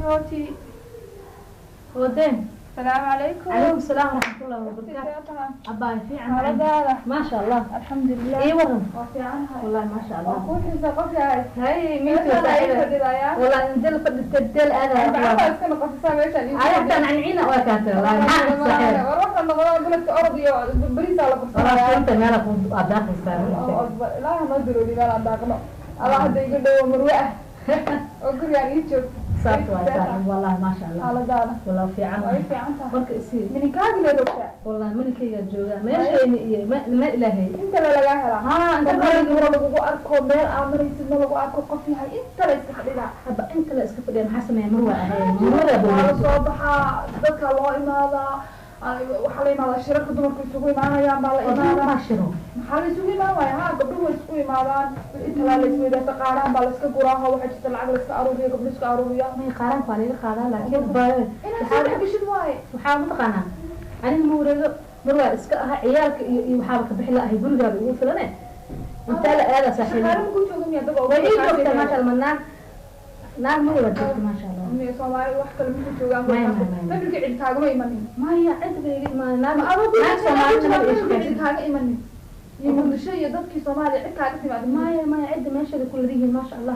صوتي ودين السلام عليكم. عليكم السلام ورحمة الله وبركاته. أباي في عنا ما شاء الله الحمد لله. إيه ورم وفي عنها والله ما شاء الله. أقول حساب قفي هاي مين تساعدها والله نزل التدل أنا. أنت عارفة إسكان قفي سامي إيش عرفت عن عينا وكانت والله ما صحيح. وروح النهار قلت أرضي بريسة على قفي. والله أنت مالك أداك السامي. لا ما أدري لي مال أداكنا. الله هذا يقول له مروءة. أقول يعني يشوف. صارت وعسان والله ما شاء الله. على دارنا. والله في عنها. في عنها. برك يصير. من كاجل يا دكتور. والله من كي الجوجا ما شيء ما إلهي. أنت لا جاهلة. ها أنت ما يقول لك أركو مال أمري سنو لك أركو قفيها أنت لا يستخدمها. هبا أنت لا اسكت حسنا يا مروة مروة على صباح ذكر الله إماذا وحلي ما شرك دمر كسوي معها يا مال ما شروا حلي سوي ما ويا ها قبل وسوي معان أنت لا يسوي ذا تقارن بالسك قراها وحش تلعب لسك أروبية قبل لسك أروبية ما يقارن قليل قارن لكن أنا حابة بيش دواي وحابة قنا أنا مروة اسكها عيالك يحابك بحلا هي برجع بيقول فلانة أنت لا هذا صحيح أنا ممكن تقوم يا دكتور وين دكتور ما شاء الله نعم مروة دكتور ما شاء الله أمي صومالي واحدة ممكن تقوم ما بيرجع عند كاغو إيماني ما هي عند بيجي ما نعم أبغى صومالي ما بيرجع عند كاغو إيماني يقول شيء يدك صومالي عند كاغو إيماني ما يعد ماشي كل ذي ما شاء الله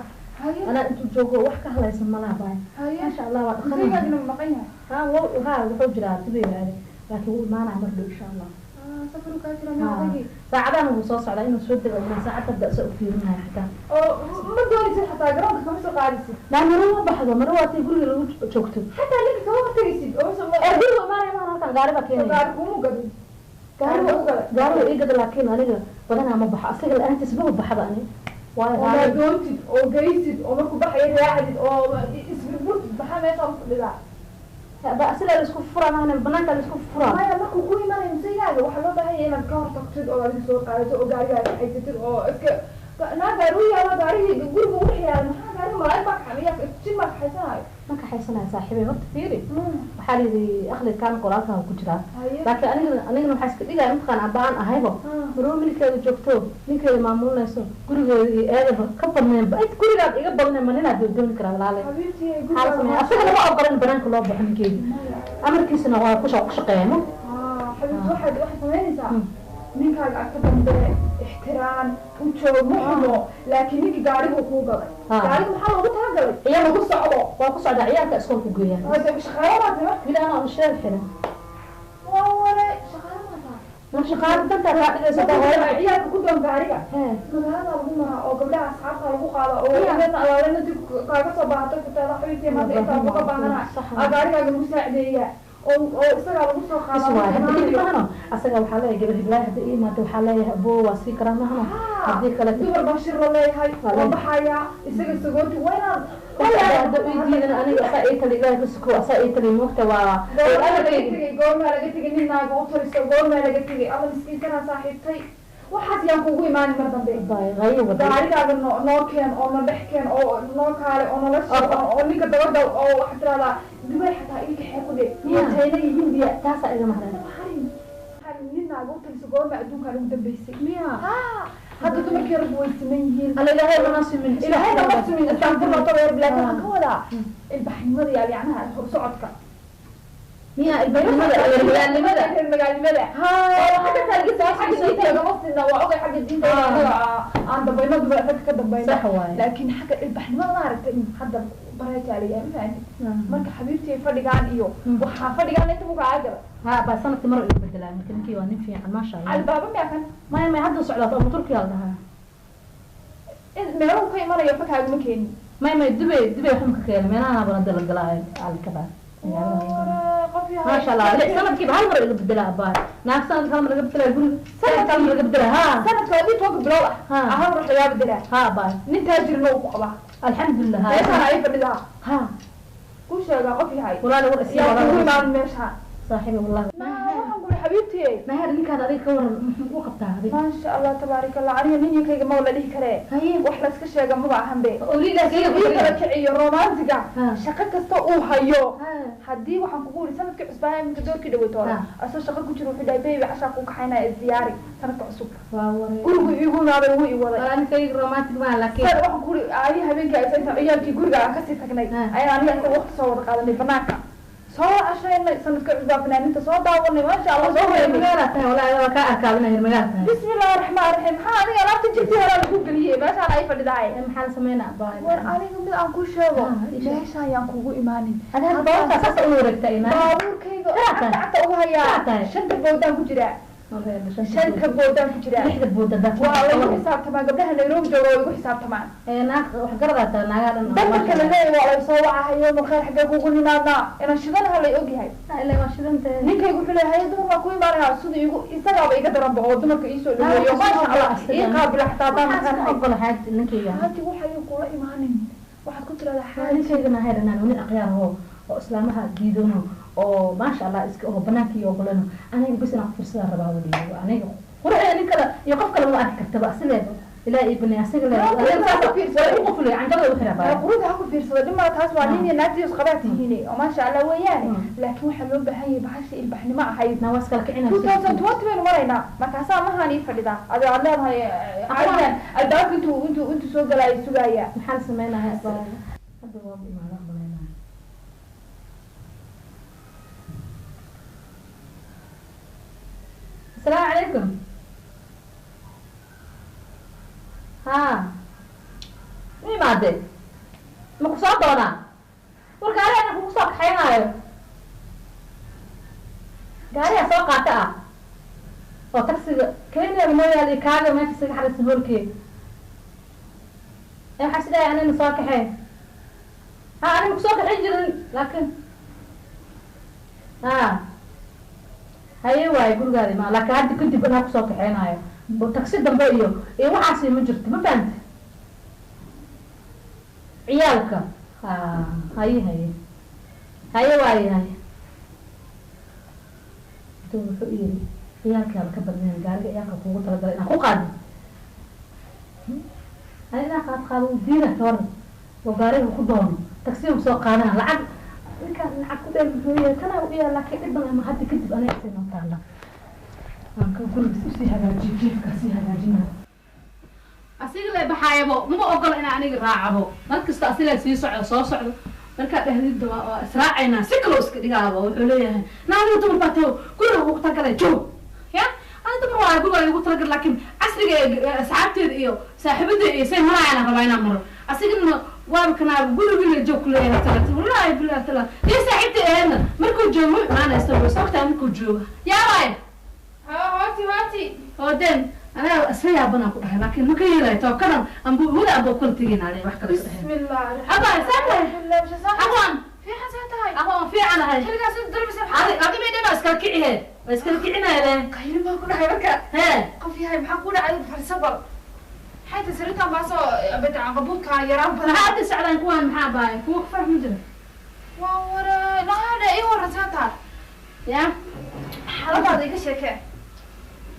أنا أنتم جوجو وحكي هلا يسمى لها باي ما شاء الله زي ما قلنا مقيها ها وحجرات تبي يعني لكن ما نعمل إن شاء الله سفروا كاترة ما أجي ساعدنا وصوص على إنه سود ساعات تبدأ سوق فيه منها حتى ما دوري زي حتى جرام خمسة قارسي لا مروة بحضة مروة تقول له شوكتو حتى لك كم تجسد أو سما أقول ما كان غاربة كيني غاربة مو قدر غاربة إيه قدر لكن أنا بدنا ما بح أصل الآن تسبه بحضة أنا ولا دونتد أو جيسد أو ما كبح يراعد أو اسم البرد بحا ما يصير بلا بأصل الاسكوف فرا ما أنا بنات الاسكوف فرا ما يلا كوي ما يمسيه وحلو ده هي الكار تقصد أو السوق قاعدة أو قاعدة حيث أو إسك نا قاروية لا قاري يقول بروح يا ما قاري ما رايح حمية شو ما حيسنا ما كحيسنا صاحبي وقت كثير وحالي ذي أخذ كان قراتها وكجرا لكن أنا محس كذا يمكن عبان أهيبه برو من كذا جوكتو من كذا معمول ناسو كل هذا كبر من بيت كل هذا يقبل من مننا بدون كلام لا لا حالة ما أصلا ما أقدر البنان كله بحن كذي أمر كيسنا هو كش قيمه حبيبي واحد ثمانية ساعة مين كان أكتر من احترام وشو محمو لكن مين قاري وكوجا قاري محمو بتهجر هي ما قصة عضو وقصة عيال كأسكون كوجيا هذا مش خيارات ما كده أنا مش شايف هنا ولا شغال أنت راح تسوي عيال كلهم قارية هذا هم أو قبل أصحابها لو قالوا أو إذا أنا دي قارة صباحات كنت حبيبتي ما تقدر بقى بعنا قارية المساعدية أو استغل المسوق خلاص أصلا وحلا يجيب الهبلاء هذه ما توحلا أبوه وسيكرا ما هذيك لا دور بشر والله هاي وبحياة استغل سجود ولا هذا يجي أنا أسأيت اللي جاي بسكو أسأيت اللي محتوى أنا لقيت قول ما لقيت إني ناقو تريس قول ما لقيت الله مسكين كنا صاحبتي waxaad yaan kugu imaan mar dambe gaarigaaga noo keen oo na dhex keen oo noo kaale oo nala soo oo ninka dabada oo waxa tiraahdaa dibay xataa ilka xeequ dhe iyo China iyo India taas ay ma haran waxaan ninna ugu tagsi goorma adduunka ugu dambeysay miya hadda dumarkii rag way siman alla ilaahay ma nasimin ilaahay ma nasimin istaan ma tabeer bilaa ka wada ilbaxnimada yacnaha socodka ميا المجال ها حتى تلاقي ساعات حاجة زي قمصنا وعقل حاجة دي عند بينات بقى كده بينات لكن حاجة البحر ما عرفت حد بريت عليه يعني مرك حبيبتي فرق عن إيوه وحفرق عن أنت بقى عاجبة ها بس أنا تمر اللي بدلها يمكن كي وانين في ما شاء الله على الباب ما كان ما يحدث على طول تركيا لها ما هو كي مرة يفك هذا مكان ما دبي حمك كيل ما أنا بندل الجلاء على الكبار ما شاء الله لا سنة كيف هالمرة اللي بدلها باي ناس سنة هالمرة اللي بدلها يقول سنة هالمرة اللي بدلها سنة كذي توقف بلوح هالمرة اللي بدلها ها باي نتاجر نوق قبا الحمد لله ليش أنا عارفة بالله ها وش sheegaa qof yahay walaal war isii yaa kugu imaan meesha صاحبي والله waxaan ku xabiibti ما هذا اللي كان هذيك ورا وقفتها هذيك ما شاء الله تبارك الله عليه نيني كيga ma wala dhihi kare wax la iska sheega ma baahan be وليدا kala kiciyo romantiga shaqo kasta uu hayo hadii waxaan kugu wari sanadka cusbaan iminka doorkii dhawaytoona asoo shaqo ku jiro wuxuu dhahay baby casha ku kaxayna diyaari sanadka cusub gurigu igu naaday wuu i waday أنا كيك رومانتيك ما لكن waxaan ku wari ayi habeenkii ay inta ciyaalkii guriga aan ka sii tagnay ayaan aniga waqti soo wada qaadanay banaanka soo ashayna sanadka cusbaan fanaaniinta soo daawanay ma sha Allah soo هي مقالة ولا أنا كأركابنا هي مقالة بسم الله الرحمن الرحيم ها أنا لابد جبتي هلا لكم قليه ما شاء الله أي فرد داعي محل سمينا باي أنا من أنكو شوا ليش هاي أنكو إيماني أنا بقول أساس أمورك تايما باور كيغو حتى وهاي شنت بودان كجرا شنت بودان كجرا لحد بودا ده والله حساب تمام قبلها نيروبي جوجو يقول حساب تمام ناق وحقرضة ناقا دمك اللي والله يصوع هاي يوم الخير حقا كوكو نانا أنا شغلها اللي أوجي هاي إلا ما شلنت ninka igu xilay hay'adu ma ku imaanaya sidoo igu isaga iga daran baa dumarka ii soo dhaweeyo ma sha Allah ii qaabil xataa daan أقول حاجة إنك يعني هاتي waxay kula imaanin waxaad ku tiraahdaa حالي شيء ما هذا أنا من أقيار هو وإسلامها جيدونه أو ما شاء الله إسك هو بناكي يقولونه أنا بس أنا أفرس له ربع ولي أنا قرأ يعني كذا يقف كلام ما أكتب أسئلة لا ابني أسئلة لا يقف لي عن جبل وخير بقى قرودها هاكو فيرسو دما taas waa nin naagtiis qabaati hini oo ma sha Allah weeyaan laakiin waxa loo baahan yahay baxashi ilbaxnimo ahayd nawas kala kicina 2020 marayna markaas ma haani fadhida adiga aad leedahay aydan albaab intu soo galay sugaya maxaan sameeynahay asal hadda waa ma aqbalayna السلام عليكم ها مين معدي ما كسر دونا ورجالي أنا كسر حينايو قالي أسوق قطع أو تكسر كلمة المويه اللي كاجا ما تكسر حد سهولكي أنا حسيت أنا نساق حين ها أنا مكسر حين لكن ها هاي واي قول قالي ما لكن هادي كنت بنا كسر حينايو وتكسر دمبيو إيه وحاسي مجرد ما فهمت عيالك هاي واي تو فقيري عيالك على كبر من قال عيالك كوغو تلقى انا كو قادم انا قاد دينا تور وقاري كو دون تاكسي سو قادنا لعب لعب كده هي كان ويا لكن ابن ما حد كذب انا احسن طالع كان كل بس هاجي كيف كسي هاجينا asiga la baxayabo ma ogol in aniga raacabo markasta asiga sii socdo soo socdo marka dhahdida waa israacayna si kale iska dhigaabo wuxuu leeyahay naadiga dumar baato guriga ugu tagay joog ya ana dumar waa guriga ugu tagay laakiin asriga asxaabteeda iyo saaxiibada iyo say marayna rabayna maro asigana waa kana guriga joog leeyahay talaata wallahi billahi talaata iyo saaxiibteena markuu joogo maana isagoo soctaa markuu joogo yaa waay هاتي ودين أنا أسرع بنا كلها لكن ما كيلا يتوكلن أبو ولا أبو كل تيجين عليه واحد كذا بسم الله أبا سامع أبوان في حسنات هاي أبوان في أنا هاي خلي قاعد تدرب بس هذه ما يدري بس كالكعيه بس كالكعينا له خير ما كنا هاي بكا ها قفي هاي محقولة على الفلسفة حتى سرتها ما سو بدع قبوك يا رب أنا هذا سعدان كوان محاباي كوك فرح مجرد ورا لا هذا إيه ورا ساتها يا حلقة ذيك الشكل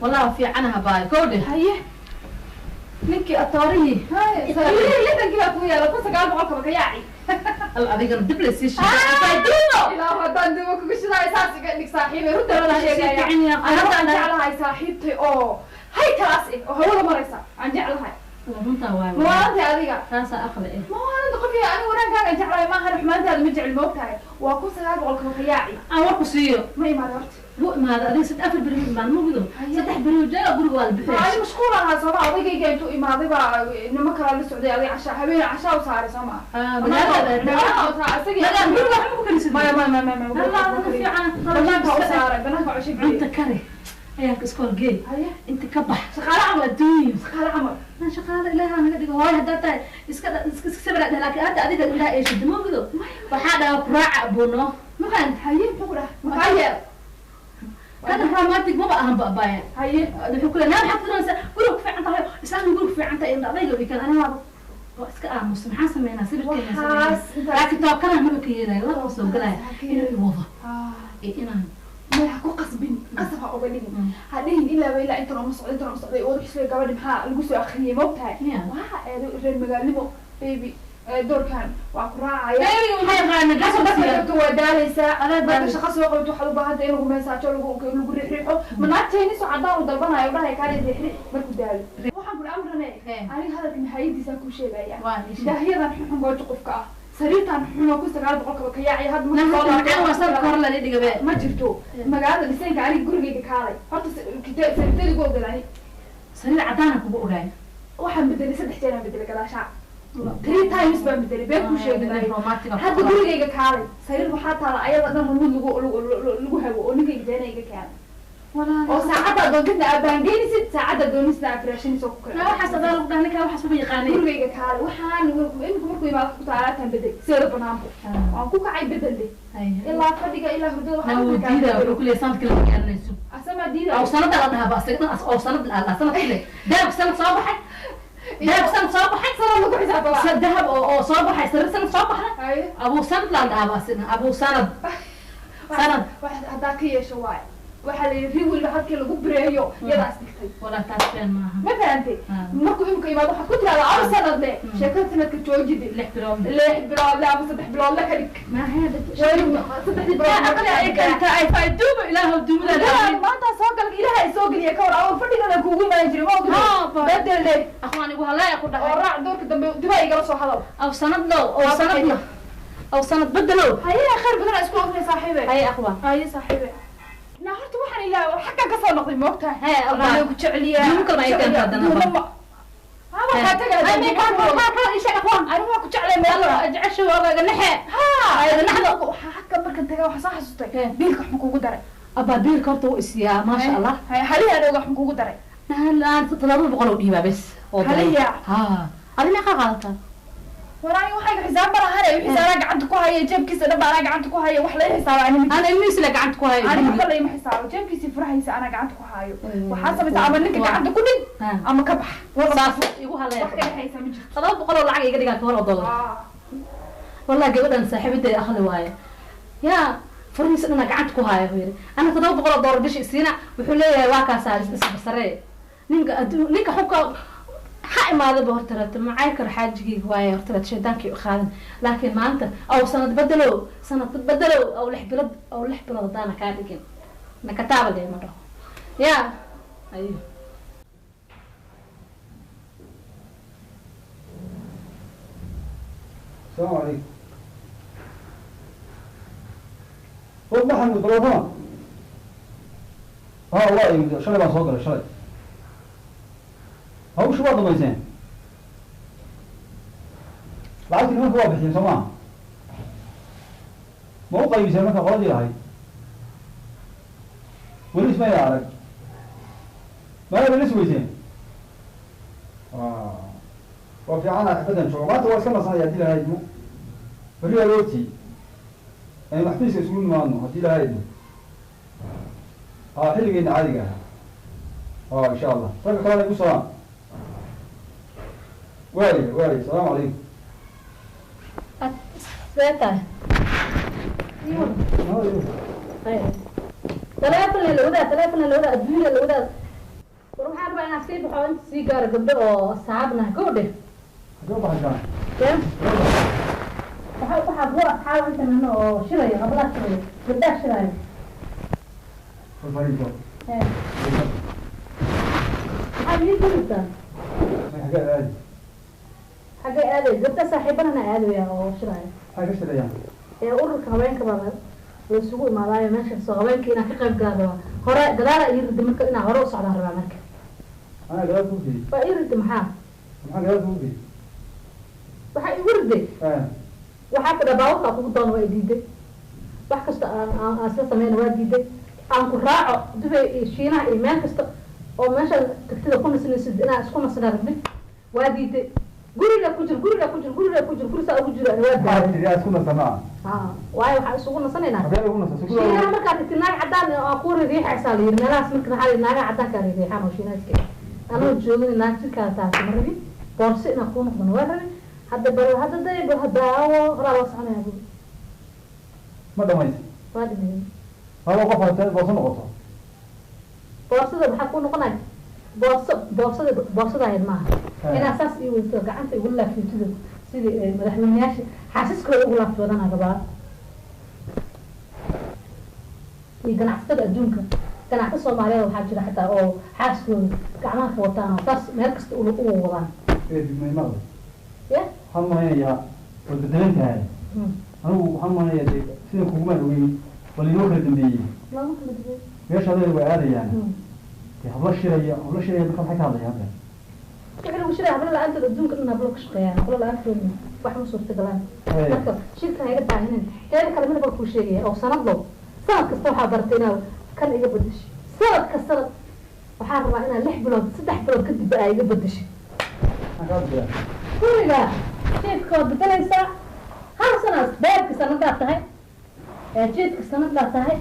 والله في عنها باي كودي هيه نكي الطاريه هاي ليه تنقلها كويا لو كنت قاعد معك بكياعي الأبيض الدبل سيش فايدينه لا هذا دمك وش لا أساسي قال لك صاحبي رد ولا شيء يعني أنا جعلها هاي صاحبتي أو هاي كلاسي وهو مريسا عن جعلها ما أنت هذيك كاسة أخذ إيه ما أنا قفي أنا وراك قاعد جعلها ما هرب ما أنت هذا مجعل الموت هاي وأكون سهاد وأقول كياعي أنا وقصيو ما يمررت هو ما هذا أدي ستأفل بريد ما مو بدو ستح بريد جاي أقول والد بفيش أنا مشكورة هذا صراحة ضيقة جاي تو إمادي بقى إنما كلا للسعودية هذه عشاء حبيبي عشاء وصار سما انت كره هيك اسكول جي انت كبح شغاله عمل الدنيا شغاله عمل انا شغاله الها انا دغ هاي هدات اسك سبر لكن انت اديك الها ايش دمو بدو وحدا قراع ابونو ما كان هي بقرا مخيل كان رومانتيك ما بقى باين هي نحكي كلنا نحط لنا قولك في عنده اسلام يقولك في عنده ان ضيق كان انا واسك امس maxaan sameynaa sirkeena laakiin tookana ma ka yeelay la soo galay inuu wado inaan ما كو قصبين قصبها او بدين هادين الا ويلا انت ما سocday inta ma socday oo xisay gabadhi maxaa lagu soo akhriyay moogtahay waxa ay reer magaalimo baby doorkan waa ku raacaya baby waxay qaana qasabka waa daalaysa adaa shaqo soo qabto waxa u baahan tahay inuu meesaajo lagu riixo manaatayni soo cadaan u dalbanayo dhahay kaali riixri markuu daalo waxaan ku amrane aniga hadalka maxaydiisa ku sheegaya daahiyadan xun goojo qofka ah sariirtan xuma ku 900 ka yaacay had ma soo laabay wasal kor la dhigabe ma jirto magaalada dhisayga ari gurigeyga kaalay horta sariirtayga oo galay sariir cadaan ku ogaay waxaan bedelay 3 jeer aan bedelay gadaasha 3 times baan bedelay been ku sheegay hadda gurigeyga kaalay sariir waxa taala ayada dhan lagu hawo oo ninkayga deenayga kaalay oo saacada doonta abaangeenisid saacada doonista afraashin soo ku kala waxa sabab lagu dhahnay ka waxa soo yaqaanay gurigeyga kaale waxaan imku markuu imaado ku taalaatan bedel sida banaanbo waan ku kacay bedel ilaa fadhiga ilaa hurdada waxa ka diidaa wuxuu ku leeyahay sanadkii la garanayso asama diidaa oo sanad la dhahaa baastigna oo sanad la sanad kale daab sanad soo baxay daab sanad soo baxay sanad lagu xisaabtaa sadahab oo soo baxay sanad soo baxay abu sanad la dhahaa baastigna abu sanad waxa hada ka yeesho waay waxa la yiri wiil halkii lagu bireeyo yadaas dhigtay wala taaseen maaha ma fahamtay markuu imka imaado waxa ku tiraada aw sanad le sheekada sanadka joojidi 6 bilood la ama 3 bilood la kadig ma hada 3 bilood aqal ay kanta ay faaduuba ilaahu duumada maanta soo gal ilaahay soo galiya ka war aw fadhigana kuugu imaan jiray ma ogdo bedel le aqwaan igu halay ku dhahay oo raac doorka dambe dibay igala soo hadal aw sanad lo aw sanad bedelo hayya khayr badan isku ogtay saaxiibay hayya aqwaan hayya saaxiibay نا هرت waxaan ilaa xaqan ka soo noqday moogta Allah ku jeceliya mumkin ay kan hadana waxa tagaa ay ka isha aqoon aniga ku jeclay meel ajcasho waaga naxe ay naxdo waxa xaqan markan tagaa waxa soo xasustay biilka wax kugu daray aba biilka horta uu isiyaa ma sha Allah haliya aniga wax kugu daray laan 300 oo dhiiba bas haliya adina ka qaadata walaay waxa xisaab ma lahayn ay xisaab gacanta ku haya jeebkiisa dhabaa gacanta ku haya wax la xisaab ana ilmiis la gacanta ku haya ana kale ma xisaab jeebkiisa furahaysa ana gacanta ku hayo waxa sababta ama ninka gacanta ku dhig ama ka bax saas igu halay wax kale haysa ma jirto 700 oo lacag iga dhigaa ka hor dollar wallahi gabadhan saaxiibtay akhli waaye ya furniisa ana gacanta ku hayo weeri ana 700 dollar bishi siina wuxuu leeyahay waa ka saaris isbasare ninka xubka حائمة بورترات معاك رحاجي هواية ورترات شيطانك يخالن لكن ما أنت أو سنة بدلوا أو لح بلد دانا كادكين نكتابة دي مرة يا أيوه السلام عليكم هو محمد بلوفان والله شلي ما صوغل شلي هو شو وضع ميزان لعبت اليوم هو بحين سماه ما هو قيم يسمى كقاضي هاي وليس ما يعرف ما هي وليس ويزين وفي عنا أبدا شو ما تقول كم صحيح دي لهاي مو فريا لوتي يعني محتاج يسمون ما إنه دي لهاي دي حلو جدا عادي جاها إن شاء الله طيب كلام عليكم السلام واري السلام عليكم سيتا تلافن الأولى الدنيا الأولى وروح أربع نفسي بحاول سيجار قبل أصحابنا قوده جواب حاجة كم حاول أنت منه شراي قبلك شراي بدأ شراي الفريق حبيبي أنت حاجة آلي قلت صاحبنا أنا آلي يا شراي حاجة اشتري يعني أقول لك هواين كبار السوق الملاية ماشي الصغبين كنا في قلب قادوا هراء قدارة يرد مرك إنا هراء صعد هربا مرك أنا قدرت وفي فيرد محا قدرت وفي وحي وردي وحاك دباوك أقول دون ويديدي وحكست أساسا مين ويديدي أنكو راعو دفع شينا إيمان كست أو ماشي تكتير كنا سنسدنا أسكونا سنربي ويديدي guri la ku jir saa ugu jiro waayo waxaa isugu nasanayna shiinaha markaad tagti naag cadaan oo ku riixaysaa la yiri meelahaas marka waxaa naaga cadaanka riixaan oo shiinayska anoo joogin naag jirkaa taasi ma rabi boorsi inaa kuu noqdana waa rabi hadda bal hadda day hadaawo horaa loo soconaya bu ma dhamaysa waa dhimay haba qof hartay booso noqoto boorsada maxaa ku noqonaya boorsada ahayd maaha inaa saas ii weyto gacanta igu laafiyotida sidii madaxweyneyaasha xaasiskooda ugu laaftoodana rabaa iyo ganacsatada adduunka ganacsi soomaaliyeed waxaa jira xitaa oo xaaskooda gacmaha ka wataan oo saas meel kasta ugu wadaan maqda ya waxaan umaleeyaa way bedelan tahay anigu waxaan umaleeyaa de sida kugumaan ogeyn bal inoo kala dambeeyey looma kala duway meesha adayda way aadayaan de habla shiraya marka maxay ka hadlaya hadda wixii lagu shiraya habla la-aantood adduunka dhan hablo ka shaqeeyaan hablo la-aantoodna wax ma suurtagalaan marka shirkan iga baahinin teeda kale midaba kuu sheegaya oo sanad low sanad kasta waxaa baratay inaad kan iga bedesho sanad kastana waxaa rabaa inaad 6 bilood 3 bilood kadib aa iga bedesho kuriga jeedka waad bedelaysaa hal sanaad beerka sanadaad tahay jeedka sanadaad tahay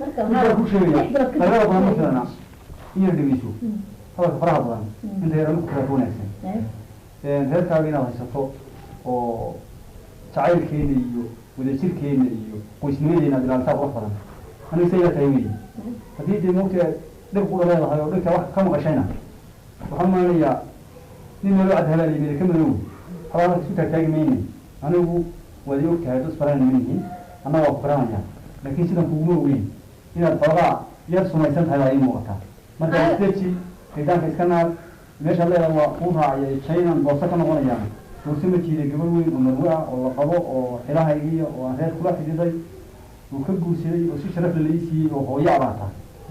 marka waxaa ku sheegaya lagada badan ma filana in yar dhegeyso hadalka faraha badan inta yar ku kala wanaagsan reerkaaga inaad haysato oo jacaylkeena iyo wadajirkeena iyo qoysnimadeena ilaaltaa qurux badan aniga sayar tahay weyi haddii dee moogta dhib ku dhaleedahay oo dhinka wax ka maqashayna waxaan maanayaa nin nalo cad halaal yimid ka madow xabaarka isku taagtaagi mayne anigu waad i ogtahay dad baran ma yihiin annaga waa ku garanaya laakiin sidan kuguma ogeyn inaad xoogaa yar sumaysan tahay baa ii muuqataa marka steji ridaanka iska naar meeshaad leedaha waa kuu raacaya jaynan booso ka noqonayaan booso ma jiiday gabar weyn oo marwe ah oo la qabo oo xilahaygiiya oo aan reer kula xididay uu ka guursaday oo si sharaf la ii siiyey oo hooyo abaata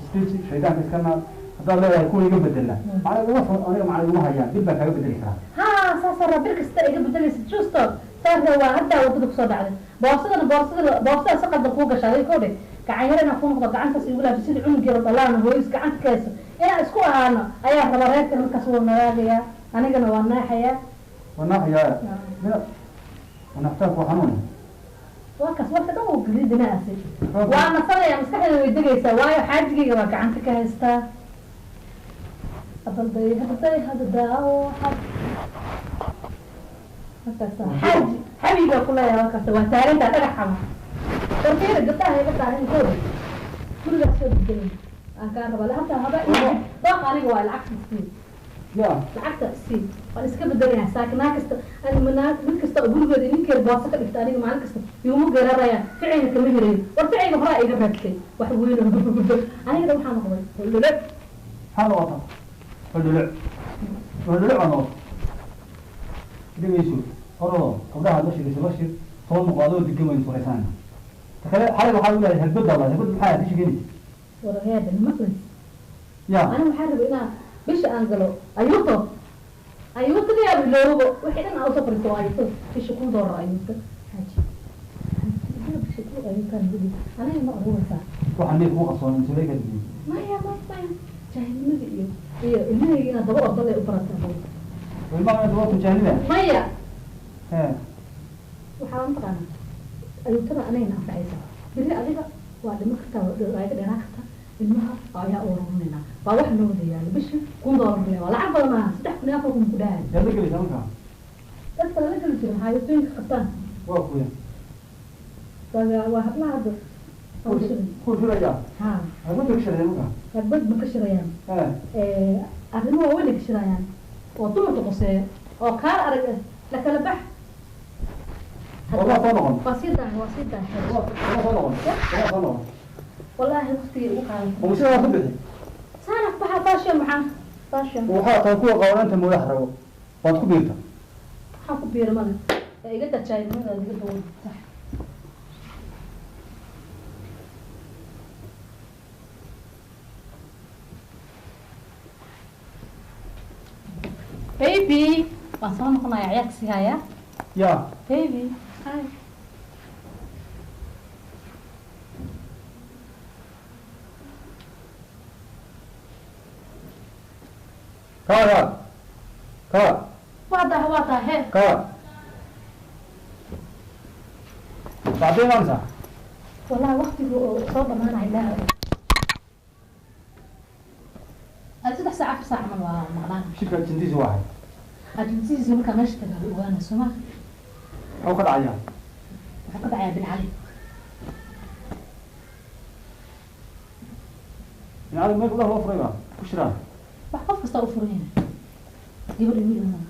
steji shaydaanka iska naar haddaad leedahay kuwa iga bedela aniga macna iguma hayaan bil baan kaaga bedeli karaa ha saasara bir kasta iga bedelaysa justo saasna waa haddaa wadada kusoo dhacday boorsada si qaldan kuu gashaa aday kodhe gacan yar inaa ku noqdo gacantaas igu laafi sida cunugeeda dhalaana hooyis gacanta kayso inaan isku ahaano ayaa raba reerka markaas wuu naraagayaa anigana waa naaxayaa wanaxtaanku waa xanuun waa kaas warka dhan wuu galiidinaasi waa nasanaya maskaxdeeda way degaysaa waayo xaajigayga waa gacanta ka haystaa hadday hadadaawo markaas xaaji xabiga ku leeyahay markaas waa taagantaa dhagaxama warkeeda gabdhaha iga taagan kooda gurigaas soo bedelay aan kaa rabaa hataa haba dooqa aniga waa lacagta sii lacagta sii waan iska bedelayaa saakinaa kasta mid kasta oo gurigeeda ninkeeda booso ka dhigta aniga maalin kasta iguma geerarayaan ficayna kama helayo war ficayga horaa iga raagtay wax weyn anigana waxaa noqday holdhule maxaa noqota holdhule baa noqota dhegeyso orado gabdhaha la shiraysa la shir toban muqaadoo degan waynu suraysanayna takale xalay waxaa u yahay herbad baa herbad maxaa ka sheeganaysa waraheeda maqlis ya aniga waxaa rabay inaa bisha aan galo ayuutadayaa biloobo wixii dhan aa usoo fariisto waa ayuuto bisha kun doolar ayuuta xaaji bisha ku ayuutaan gudi aniga ma aruuraysaa waxaa neef ugu qabsoon insulay ka dugiyo maya jaahilnimada iyo ilmahayga inaad daba ordada u barataa ilmaha dabatu jaahilida maya waxaa mataqaana ayuutada anagana anfacaysa biri adiga waa dhimo kartaa waa iga dheeraan kartaa ilmaha ayaa ururinayna waa wax noo wada yaalo bisha kun doolar le waa lacag badan maaha 3,000 4,000 ku dhahay yaa la gelaysa markaa dadka lala geli jira maxaa yotooyinka qabtaan waa kuya waa hablaha hadda ku shiraya ha habad ka shiraya markaa habad ma ka shirayaan arrimo waaweyn ay ka shirayaan oo dumarka qoseeya oo kaala arag la kala bax waa sii daahay والله وقتي وقعت ومش أنا أخبرك سنة بحر فاشل معاه فاشل وحاط كوع قوانين أنت مو يحرقوا وأنت كبيرة حاط كبيرة ماله قلت شاي من هذا قلت صح بيبي وصلنا قلنا يا عياكسي هيا يا بيبي هاي كار واضح هيك كار بعدين أنسى والله وقتي صوب ما أنا عيلها هل 6 ساعة في ساعة من معناها شكرا تنتيز واحد أجنسي زي ما كان نشتغل وأنا سمع أو قد عيان وحقد عيا بن علي يعني ما يقول له أفريقيا وشرا وحقف كسر أفرين يبرد مين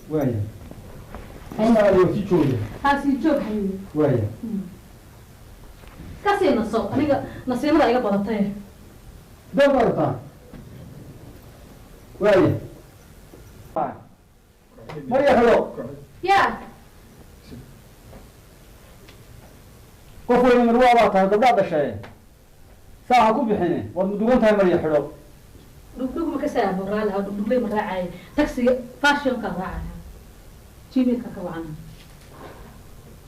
ويا أنا اللي في شوية هاسي جوب حبيبي ويا كاسي نصو أنا نصيب رأيك بضطيه ده برطان ويا مريا حلو يا قفوا من الواقع هذا بعض الشيء ساعة كوب حين والمدوغون تاي مريا حلو دوغ ما كسب ورا لا دوغ لي مراعي تاكسي فاشن كان راعي جيمي كوعنا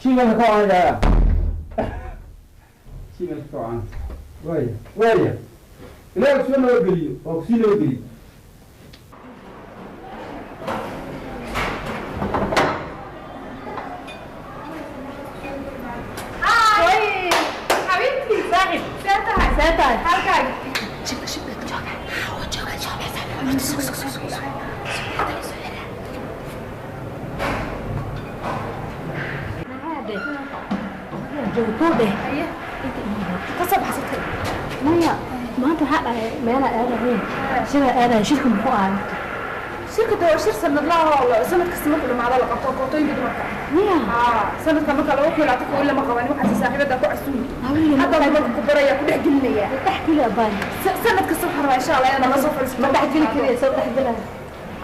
شيء ما كوعنا يا شيء ما كوعنا ويا لا كسونا وقليو أو كسينا وقليو حبيبتي صاحب ساتاي حالكاي شوف جوتوده ايه كسب حسيتي مايا ما انت حق ما انا قاعده هنا شبه قاعده شركه مخوعه شركة هو شركة سنة الله سنة كسمة كل معضلة قطع قطعين بدون مكان ميا سنة كم كلا وكل عتقوا إلا ما قباني وحسي صاحبة ده كوعسوني حتى لما كبرية كل حجلني يا تحكي لي أباني سنة كسب حرة إن شاء الله أنا ما صفر ما تحكي لي كذا سوي تحكي لها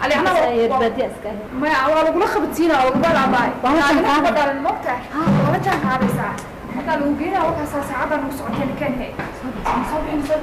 علي أنا بدي أسكت ما أول أقول خبتينا وقبل عباي والله كان أنا بدل الموقع ولا كان هذا ساعة حتى لو جينا وقت ساعة نص عشان كان هيك صبحي